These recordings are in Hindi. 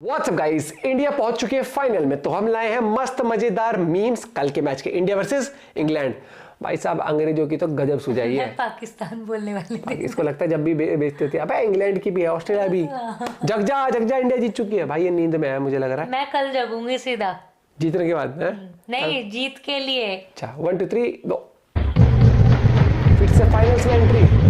व्हाट्सअप गाइस, इंडिया पहुंच चुकी है फाइनल में। तो हम लाए हैं मस्त मजेदार मीम्स कल के मैच के, इंडिया वर्सेस इंग्लैंड। भाई साहब अंग्रेजों की तो गजब सुझाई है। पाकिस्तान बोलने वाली थी। इसको लगता है जब भी बेइज्जती होती है, अबे इंग्लैंड की भी है, ऑस्ट्रेलिया भी। जग जा इंडिया जीत चुकी है। भाई ये नींद में है मुझे लग रहा है। मैं कल जगूंगी सीधा जीतने के बाद है? नहीं, जीत के लिए। अच्छा 1 2 3 गो। फिर से फाइनल्स में एंट्री।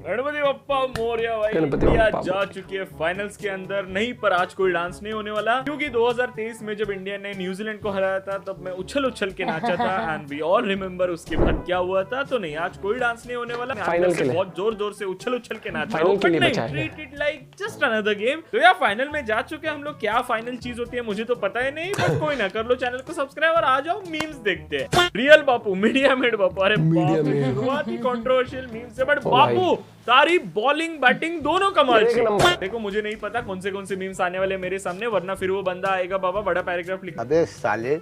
गणपति बप्पा मोरया। भाई गणपति इंडिया बप्पा जा चुकी है फाइनल्स के अंदर। नहीं, पर आज कोई डांस नहीं होने वाला, क्योंकि 2023 में जब इंडिया ने न्यूजीलैंड को हराया था तब मैं उछल उछल के नाचा था एंड वी ऑल रिमेंबर उसके बाद क्या हुआ था। तो नहीं, आज कोई डांस नहीं होने वाला। फाइनल के लिए बहुत जोर जोर से उछल उछल के नाचा, फाइनल के लिए नहीं, बचा है। Treat it like just another game. तो यार फाइनल में जा चुके हैं हम लोग। क्या फाइनल चीज होती है मुझे तो पता ही नहीं, बट कोई ना, कर लो चैनल को सब्सक्राइब और आ जाओ मीम्स देखते हैं। रियल बापू, मीडिया मेड बापू। अरे शुरुआत ही कंट्रोवर्शियल मीम से, बट बापू सारी बॉलिंग बैटिंग दोनों कमाल से। देखो मुझे नहीं पता कौन से मीम्स आने वाले मेरे सामने, वरना फिर वो बंदा आएगा बाबा बड़ा पैराग्राफ लिख। अबे साले,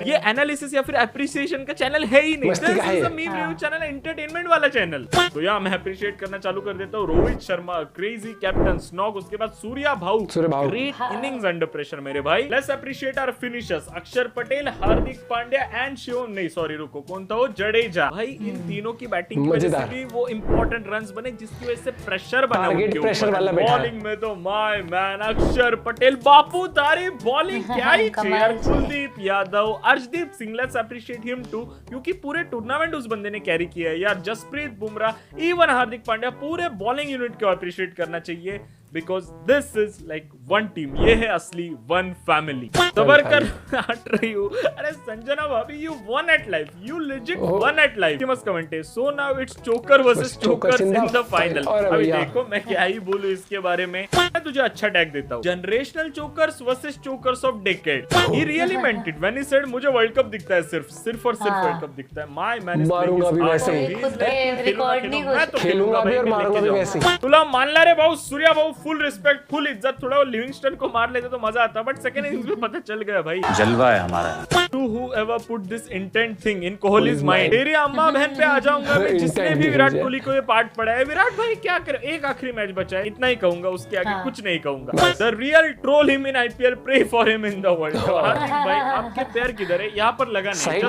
ये एनालिसिस या फिर एप्रिसिएशन का चैनल है ही नहीं। मस्ती का है। This is a meme review channel, entertainment वाला चैनल। तो यार मैं अप्रिशिएट करना चालू कर देता हूँ। Rohit Sharma crazy captain snook, उसके बाद सूर्या भाऊ ग्रेट इनिंग्स अंडर प्रेशर मेरे भाई। लेट्स अप्रिशिएट आवर फिनिशर्स अक्षर पटेल, हार्दिक पांड्या एंड शिवम, नहीं सॉरी रुको, कौन था वो, जडेजा। भाई इन तीनों की बैटिंग की वजह से भी वो इंपॉर्टेंट रन्स बने, जिसकी वजह से प्रेशर बना उनके ऊपर। बॉलिंग में तो माय मैन अक्षर पटेल बापू, तारी बॉलिंग क्या ही चेयर। Kuldeep Yadav, Arshdeep Singh, let's appreciate him too, क्योंकि पूरे टूर्नामेंट उस बंदे ने कैरी किया है यार। जसप्रीत बुमराह, इवन हार्दिक पांड्या, पूरे बॉलिंग यूनिट को अप्रिशिएट करना चाहिए, because this is like one team. ये है असली वन फैमिली। सबर कर हट रही हूँ। अरे संजना भाभी, you one at life, you legit one at life. Must comment है सो नाउ इट्स चोकर वर्सेस चोकर इन द फाइनल। अभी देखो मैं क्या ही बोलूं इसके बारे में। मैं तुझे अच्छा टैग देता हूँ, generational chokers versus chokers of decade. He really meant it when he said मुझे वर्ल्ड कप दिखता है, सिर्फ और सिर्फ वर्ल्ड कप दिखता है। माय मैन इज मारूंगा भी वैसे ही, रिकॉर्ड नहीं, मैं तो खेलूंगा भी और मारूंगा भी वैसे ही। तुला मान ला रे भाऊ, सूर्या भाऊ फुल रिस्पेक्ट फुल इज्जत। थोड़ा वो लिविंगस्टन को मार लेते तो मजा आता, बट सेकंड इनिंग्स में पता चल गया भाई जलवा है हमारा। To whoever put this intent thing in Kohli's mind। तेरी अम्मा बहन पे आ जाऊंगा मैं, जिसने भी विराट कोहली को ये पार्ट पढ़ा है। विराट भाई क्या करे, एक आखिरी मैच बचा है, इतना ही कहूंगा, उसके आगे कुछ नहीं कहूंगा। The real troll him in IPL, pray for him in the world। हार्दिक भाई आपके पैर किधर है, यहाँ पर लगा नहीं।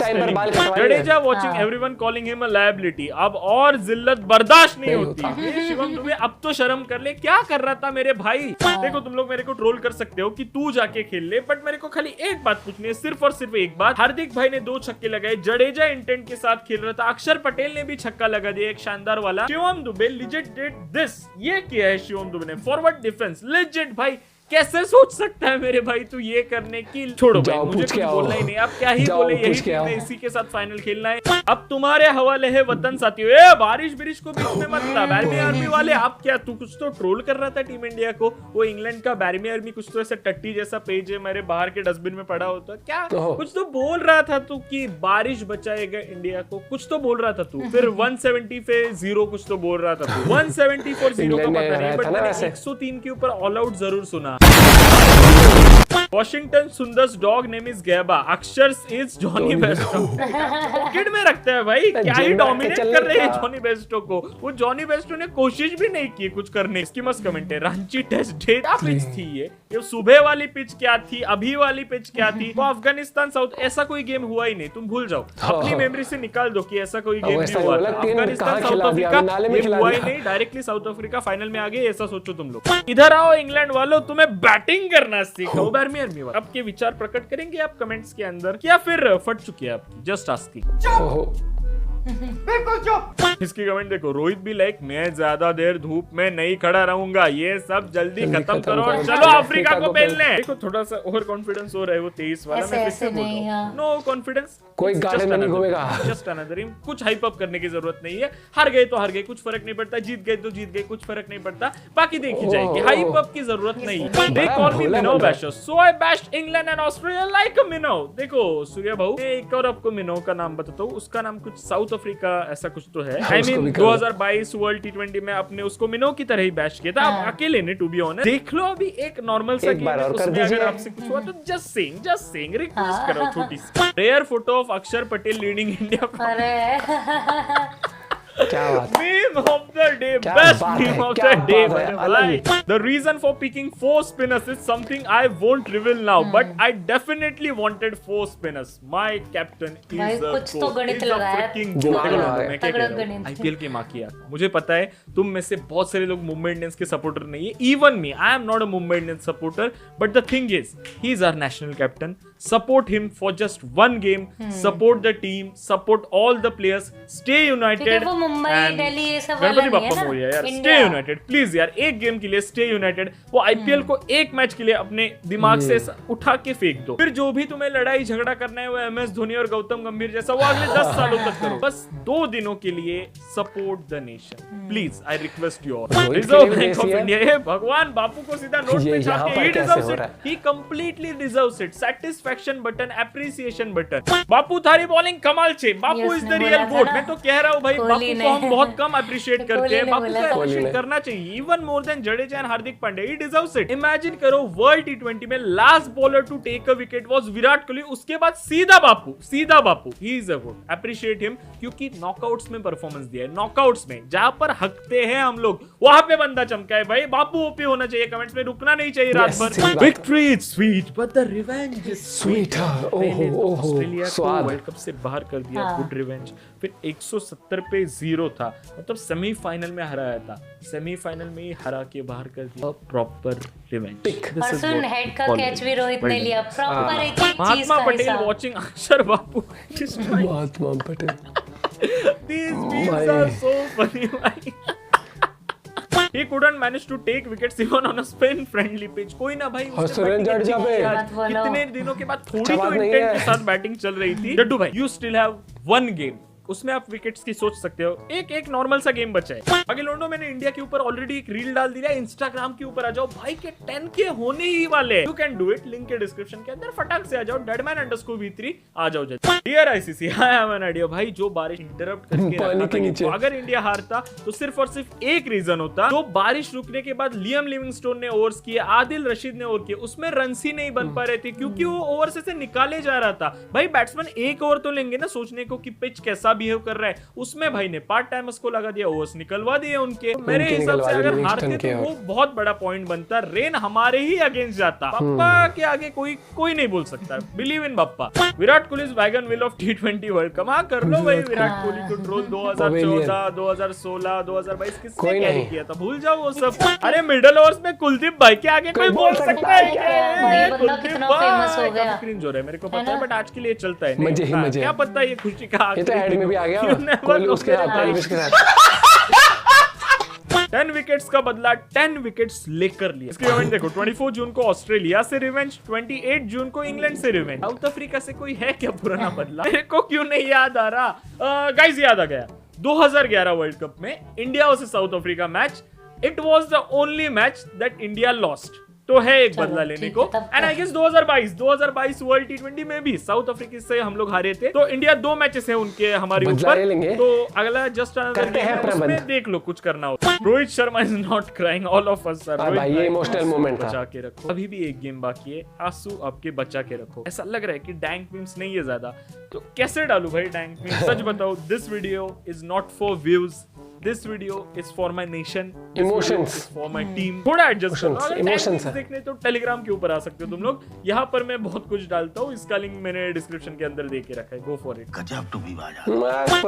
Jadeja watching everyone calling him a liability। अब और जिल्लत बर्दाश्त नहीं होती। शिवम दुबे अब तो शर्म कर ले, क्या कर रहा था मेरे भाई। देखो तुम लोग मेरे को ट्रोल कर सकते हो कि तू जाके खेल ले, बट मेरे को खाली एक बात पूछनी है, सिर्फ और सिर्फ एक बात। हार्दिक भाई ने 2 छक्के लगाए, जडेजा इंटेंट के साथ खेल रहा था, अक्षर पटेल ने भी छक्का लगा दिया एक शानदार वाला। Shivam Dubey legit did this. ये किया है शिवम दुबे ने, फॉरवर्ड डिफेंस लिजिट। भाई कैसे सोच सकता है मेरे भाई तू ये करने की। छोड़ो भाई, मुझे कुछ बोलना ही नहीं, आप क्या ही बोले, यही में इसी के साथ फाइनल खेलना है। अब तुम्हारे हवाले है वतन साथियों। ए बारिश बिरिश को बीच में मत ला। बैरमी आर्मी वाले आप क्या, तू कुछ तो ट्रोल कर रहा था टीम इंडिया को। वो इंग्लैंड का बैरमी आर्मी कुछ तो ऐसा टट्टी जैसा पेज है, मेरे बाहर के डस्टबिन में पड़ा होता क्या, कुछ तो बोल रहा था तू कि बारिश बचाएगा इंडिया को, कुछ तो बोल रहा था तू। फिर 170 पे 0 कुछ तो बोल रहा था तू। 170 फॉर 0 का पता नहीं, बट मैंने 103 के ऊपर ऑल आउट जरूर सुना। Washington Sundar's dog name is Gabba, Axar's is Johnny Bairstow. Pocket में रखता है भाई, क्या ही डोमिनेट कर रहे हैं जॉनी बेस्टो को। वो जॉनी बेस्टो ने कोशिश भी नहीं की कुछ करने। इसकी मस्त कमेंट है, रांची टेस्ट डे क्या पिच थी ये सुबह वाली पिच क्या थी, अभी वाली पिच क्या थी। वो अफगानिस्तान साउथ, ऐसा कोई गेम हुआ ही नहीं, तुम भूल जाओ, अपनी मेमोरी से निकाल दो कि ऐसा कोई गेम नहीं हुआ था। अफगानिस्तान साउथ अफ्रीका हुआ ही नहीं, डायरेक्टली साउथ अफ्रीका फाइनल में आ गए, ऐसा सोचो तुम लोग। इधर आओ इंग्लैंड वालों, तुम्हें बैटिंग करना सीखो। बैरमी आर्मी वाले आपके विचार प्रकट करेंगे आप कमेंट्स के अंदर, या फिर फट चुकी है आपकी, जस्ट आस्किंग। बिल्कुल चुप। इसकी कमेंट देखो, रोहित भी लाइक मैं ज्यादा देर धूप में नहीं खड़ा रहूंगा, ये सब जल्दी खत्म करो और चलो अफ्रीका को बेलने। देखो थोड़ा सा ओवर कॉन्फिडेंस हो रहा है वो 23 वाला, मैं फिर से बोल रहा हूं, नो कॉन्फिडेंस, कोई गार्डन में नहीं घूमेगा, जस्ट अनदर गेम। कुछ हाइप अप करने की जरूरत नहीं है, हार गए तो हार गए, कुछ फर्क नहीं पड़ता, जीत गए तो जीत गए, कुछ फर्क नहीं पड़ता, बाकी देखी जाएगी, हाइप अप की जरूरत नहीं। They call me minnow basher, so I bashed England and Australia like a minnow. देखो सूर्या भाऊ, एक और आपको मिनो का नाम बताता हूं, उसका नाम कुछ साउथ अफ्रीका ऐसा कुछ तो है। आई मीन 2022 वर्ल्ड T20 में अपने उसको मिनो की तरह ही बैश किया था। आप अकेले ने, टू बी ऑनेस्ट। देख लो अभी एक नॉर्मल सा गेम है, उसमें अगर आपसे कुछ हुआ तो जस्ट सेइंग रिक्वेस्ट करो छोटी सी। रेयर फोटो ऑफ अक्षर पटेल लीडिंग इंडिया। क्या बात है, Meme of the day, क्या best बात meme है, of क्या the day. बात है, मेरे अलग भाई. ही. The reason for picking 4 spinners is something I won't reveal now, but I definitely wanted 4 spinners. My captain is भाई, a कुछ तो goat. गणित He's a लगा यार. freaking दिमाग goat. लगा है. मैं क्या कह तगड़ा रहा हूँ? गणित. IPL के माकिया. मुझे पता है तुम में से बहुत सारे लोग मुंबई इंडियंस के सपोर्टर नहीं है. Even me, I am not a Mumbai Indians supporter. But the thing is, he is our national captain. Support him for just one game. Support the team. Support all the players. Stay united. क्योंकि वो मुंबई, and दिल्ली ये सब वाला गणपति नहीं है बाप्पा ना. मोरिया यार. इंडिया. स्टे यूनाइटेड प्लीज यार. एक गेम के लिए स्टे यूनाइटेड. वो आईपीएल को एक मैच के लिए अपने दिमाग से उठा के फेंक दो. फिर जो भी तुम्हें लड़ाई झगड़ा करना है वो एमएस धोनी और गौतम गंभीर जैसा वो अगले 10 सालों तक करो. बस 2 दिनों के लिए support the nation please. I request you all. Rohit reserve के लिए बैंक ऑफ देसी है. इंडिया. ये भगवान बापू को सीधा नोट ये पे यहाँ छाप पर के ही कैसे डिजर्व्स हो इट. रहा है? He completely deserves it. Satisfaction button, appreciation button. Bapu थारी बॉलिंग कमाल छे. बापू ये इज द उसने रियल बोला था गोट. ना. मैं तो कह रहा हूँ भाई कोहली बापू ने. को हम बहुत कम अप्रिशिएट करते कोहली हैं. ने बापू बोला को था. कोहली अप्रिशिएट ने. करना चाहिए. Even more than Jadeja and Hardik Pandya. He deserves it. Imagine करो वर्ल्ड टी20 में last bowler to take a wicket was Virat Kohli. उसके बाद सीधा Bapu. He is a good. Appreciate him क्योंकि नॉकआउट्स में परफॉर्मेंस दिया है. नॉकआउट्स में जहां पर हकते हैं हम लोग वहां पे बंदा चमका है भाई. बापू ओपी होना चाहिए. कमेंट्स में रुकना नहीं चाहिए रात Yes, भर. सही बात. Victory is sweet but the revenge is Sweet, ओहो, ऑस्ट्रेलिया को स्वाद. वर्ल्ड कप से बाहर कर दिया. हाँ. Good revenge. फिर 170 पे 0 था. मतलब सेमीफाइनल में हराया था. सेमीफाइनल में ही हरा के बाहर कर दिया. Proper revenge. और सुन, हेड का कैच भी रोहित ने लिया. प्रॉपर एक एक चीज महात्मा का पटेल हिसाब. watching अक्षर बापू. महात्मा पटेल. These memes भाई. are so funny, भाई. He couldn't manage to take wickets even on a spin friendly pitch. कोई ना भाई. उसने सुरेंद्र batting जडेजा अच्छी पे. की आज. मत बोलो. कितने दिनों के बाद थोड़ी अच्छा तो बात नहीं इंटेंट है. के साथ बैटिंग चल रही थी. डड्डू भाई, you still have one game. उसमें आप विकेट्स की सोच सकते हो. एक नॉर्मल सा गेम बचा है. आगे लोंडो, मैंने इंडिया के ऊपर ऑलरेडी एक रील डाल दिया. इंस्टाग्राम के ऊपर आ जाओ भाई के 10K होने ही वाले. You can do it. Link के डिस्क्रिप्शन के अंदर फटाक से आ जाओ. deadman_v3 आ जाओ. Dear ICC, I have an idea भाई. जो बारिश इंटरप्ट करके पानी रखा के था नीचे. तो अगर इंडिया हारता तो सिर्फ और सिर्फ एक रीजन होता. जो बारिश रुकने के बाद लियम लिविंगस्टोन ने ओवर्स किए, आदिल रशीद ने ओवर किए, उसमें रन्स ही नहीं बन पा रहे थे क्योंकि वो ओवर से निकाले जा रहा था. भाई बैट्समैन एक ओवर तो लेंगे ना सोचने को कि पिच कैसा बिहेव कर रहा है. उसमें भाई ने पार्ट टाइमर्स को लगा दिया. ओवर्स निकलवा दिए उनके. मेरे हिसाब से अगर हारते तो वो बहुत बड़ा पॉइंट बनता. रेन हमारे ही अगेंस्ट जाता. बप्पा के आगे कोई नहीं बोल सकता. Believe in Bappa. Virat Kohli is wagon wheel of T20 world cup. हाँ कर लो भाई. विराट कोहली को ट्रोल 2014, 2016, 2022 किसने कैरी किया था. भूल जाओ वो सब. अरे मिडिल ओवर्स में कुलदीप भाई के आगे कोई बोल सकता है क्या? ये बंदा कितना फेमस हो गया. क्रिंज हो रहा है मेरे को पता है, बट आज के लिए चलता है. मजे ही मजे. क्या पता ये खुशी का. ये तो ऐड में भी आ गया. कोहली उसके साथ, परवेश के साथ. 10 विकेट्स का बदला 10 विकेट्स लेकर लिए. इसके इवेंट देखो. 24 जून को ऑस्ट्रेलिया से रिवेंज, 28 जून को इंग्लैंड से रिवेंज. साउथ अफ्रीका से कोई है क्या पुराना बदला? मेरे को क्यों नहीं याद आ रहा. गाइस याद आ गया. 2011 वर्ल्ड कप में India versus south Africa match. It was the only match that India lost. तो है एक बदला लेने को. एंड आई गेस 2022 वर्ल्ड टी20 में भी साउथ अफ्रीका से हम लोग हारे थे. तो इंडिया 2 मैचेस है उनके हमारे ऊपर. तो अगला जस्ट अनदर देख लो कुछ करना हो. Rohit Sharma is not crying. All of us are. भाई ये इमोशनल मोमेंट था. बचा के रखो. अभी भी एक गेम बाकी है. आंसू आपके बचा के रखो. ऐसा लग रहा है कि डैंक मीम्स नहीं है ज्यादा तो कैसे डालू भाई डैंक मीम्स. सच बताओ. This video is not for views. This video is for my nation. Emotions. Is for my team. थोड़ा एडजस्ट करो. Emotions देखने तो टेलीग्राम के ऊपर आ सकते हो तुम लोग. यहाँ पर मैं बहुत कुछ डालता हूँ. इसका लिंक मैंने डिस्क्रिप्शन के अंदर दे के रखा है. Go for it. गजब टू भी बाजा.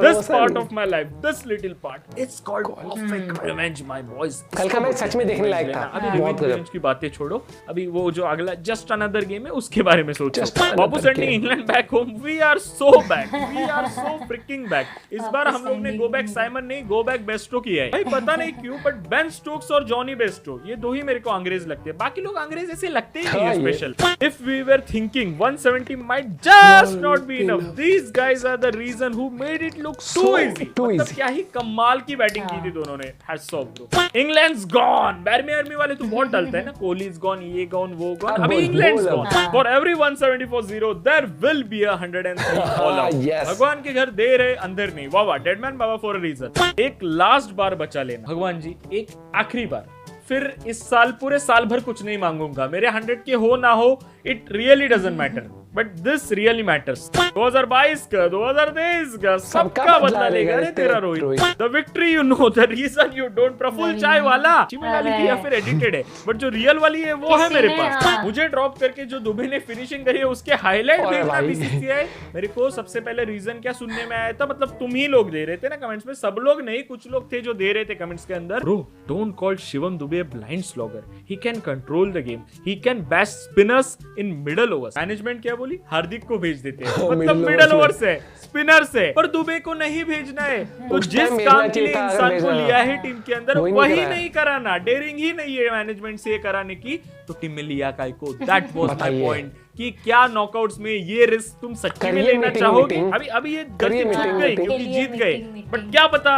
This part of my life, this little part, it's called perfect revenge, my boys. कल का मैच सच में देखने लायक था. अभी रिवेंज की बातें छोड़ो. अभी वो जो अगला जस्ट अनदर गेम है उसके बारे में सोचो. Babu sending England back home. We are so back. We are so freaking back. इस बार हम लोग ने गो बैक साइमन नहीं, गो बैक बेस्टो किया है. भाई पता नहीं क्यों बट बेन स्टोक्स और जॉनी बेस्टो ये दो ही मेरे को अंग्रेज लगते हैं. बाकी लोग अंग्रेज ऐसे लगते ही नहीं है special. If we were thinking 170 might just not be enough. These guys are the reason who made it look too easy. मतलब क्या ही कमाल की बैटिंग की थी दोनों ने. Hats off bro. England's gone. Barmy Army वाले तो बहुत डालते हैं ना. कोहली is gone, ये gone, वो gone. अभी England's gone. For every 174-0 there will be a 103 all out. भगवान के घर देर है अंदर नहीं. वाह वाह. Dead man Baba for a reason. एक लास्ट बार बचा लेना भगवान जी. एक आखिरी बार. फिर इस साल पूरे साल भर कुछ नहीं मांगूंगा. मेरे 100 के हो ना हो, it really doesn't matter. But this really matters. 2022 का 2023 का सबका बदला लेगा रे तेरा Rohit. The victory you know, the reason you don't. Prafull चाय वाला वाली थी या फिर एडिटेड है, बट जो रियल वाली है वो है मेरे पास। मुझे ड्रॉप करके जो दुबे ने फिनिशिंग करी है उसके हाईलाइट देखना बीसीसीआई। मेरे को सबसे पहले रीजन क्या सुनने में आया था, मतलब तुम ही लोग दे रहे थे ना कमेंट्स में, सब लोग नहीं, कुछ लोग थे जो दे रहे थे कमेंट्स के अंदर, bro don't call Shivam Dubey blind slogger, he can control the game, he can bash spinners in middle overs. Management क्या बोली, हार्दिक को भेज देते हैं, मतलब मिडल ओवर से स्पिनर से, पर दुबे को नहीं भेजना है। तो जिस काम के लिए इंसान को लिया है टीम के अंदर वही नहीं कराना, डेयरिंग ही नहीं है मैनेजमेंट से कराने की, तो टीम में लिया काय को। दैट वाज माय पॉइंट कि क्या नॉकआउट्स में ये रिस्क तुम सच्ची में लेना चाहोगे? अभी ये गलती चूक गई क्योंकि जीत गए, बट क्या पता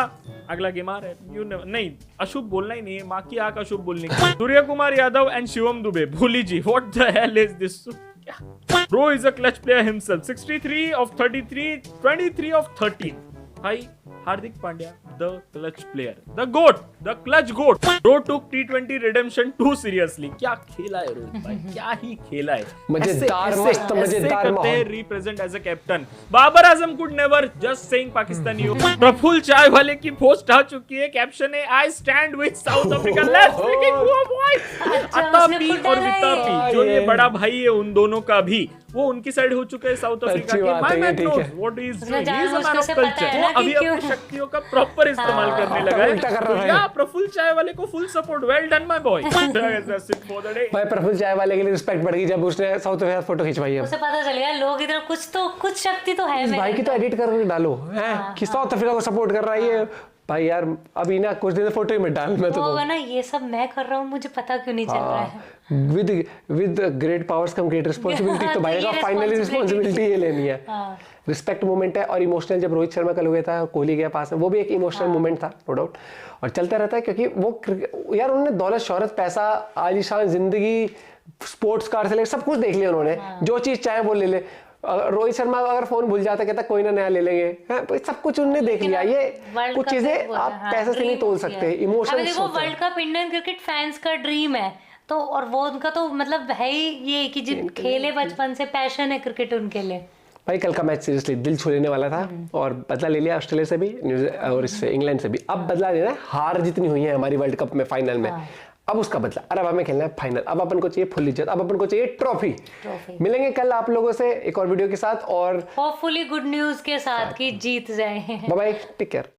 अगला गेम आ रहा है, यू नहीं अशुभ बोलना ही नहीं है, माँ की आंख अशुभ बोलने की। सूर्य कुमार यादव एंड शिवम दुबे, भूली जी what the hell is this? Bro is a clutch player himself. 63 of 33, 23 of 13. Hi, Hardik Pandya, the clutch player, the GOAT, the clutch GOAT. Bro took T20 redemption too seriously. क्या खेला है रोहित भाई, क्या ही खेला है। मजेदार, मस्त मजेदार माहौल। Represent as a captain. Babar Azam could never, just saying Pakistani हो। प्रफुल्ल चाय वाले की पोस्ट आ चुकी है, कैप्शन है I stand with South Africa. Let's freaking go boys. Atapi और वितापी जो ये बड़ा भाई है उन दोनों का भी, वो उनकी साइड हो चुका है साउथ अफ्रीका के। My man knows what is doing, he is a man of culture. वो अभी अपनी शक्तियों का प्रॉपर इस्तेमाल करने लगा है। तो या प्रफुल्ल चाय वाले को full support, well done my boy. That's it for the day. भाई प्रफुल्ल चाय वाले के लिए रिस्पेक्ट बढ़ गई जब उसने साउथ अफ्रीका फोटो खिंचवाई है। उसे पता चल गया लोग इधर कुछ शक्ति तो है। भाई की तो एडिट करके डालो हैं कि साउथ अफ्रीका को सपोर्ट कर रही है। भाई यार अभी ना कुछ दिन फोटो ही मत डाल, मैं तो होगा ना ये सब मैं कर रहा हूँ, मुझे पता क्यों नहीं चल रहा है। With great powers come great responsibility. तो भाई का फाइनली रिस्पांसिबिलिटी ये लेनी है। रिस्पेक्ट मोमेंट है और इमोशनल। जब रोहित शर्मा कल हुआ था, कोहली गया पास में, वो भी एक इमोशनल मोमेंट था नो डाउट, और चलता रहता है क्योंकि वो यार उन्होंने दौलत शोहरत पैसा आलीशान जिंदगी स्पोर्ट्स कार से लेकर सब कुछ देख लिया उन्होंने, जो चीज चाहे वो ले ले। रोहित शर्मा अगर फोन भूल जाता कहता कोई ना नया ले लेंगे, सब कुछ उन्होंने देख लिया। ये कुछ चीजें आप पैसे से नहीं तोल सकते, इमोशंस। देखो world cup Indian cricket fans का ड्रीम है, तो और वो उनका तो मतलब है ही ये कि जिन खेले बचपन से, पैशन है क्रिकेट उनके लिए। भाई कल का मैच सीरियसली दिल छू लेने वाला था और बदला ले लिया ऑस्ट्रेलिया से भी और इससे इंग्लैंड से भी। अब बदला लेना है, हार जितनी हुई है हमारी वर्ल्ड कप में फाइनल में, अब उसका बदला। अब हमें खेलना है फाइनल, अब अपन को चाहिए फुल इज्जत, अब अपन को चाहिए ट्रॉफी। मिलेंगे कल आप लोगों से एक और वीडियो के साथ और होपफुली गुड न्यूज के साथ कि जीत जाए। Bye bye, take care.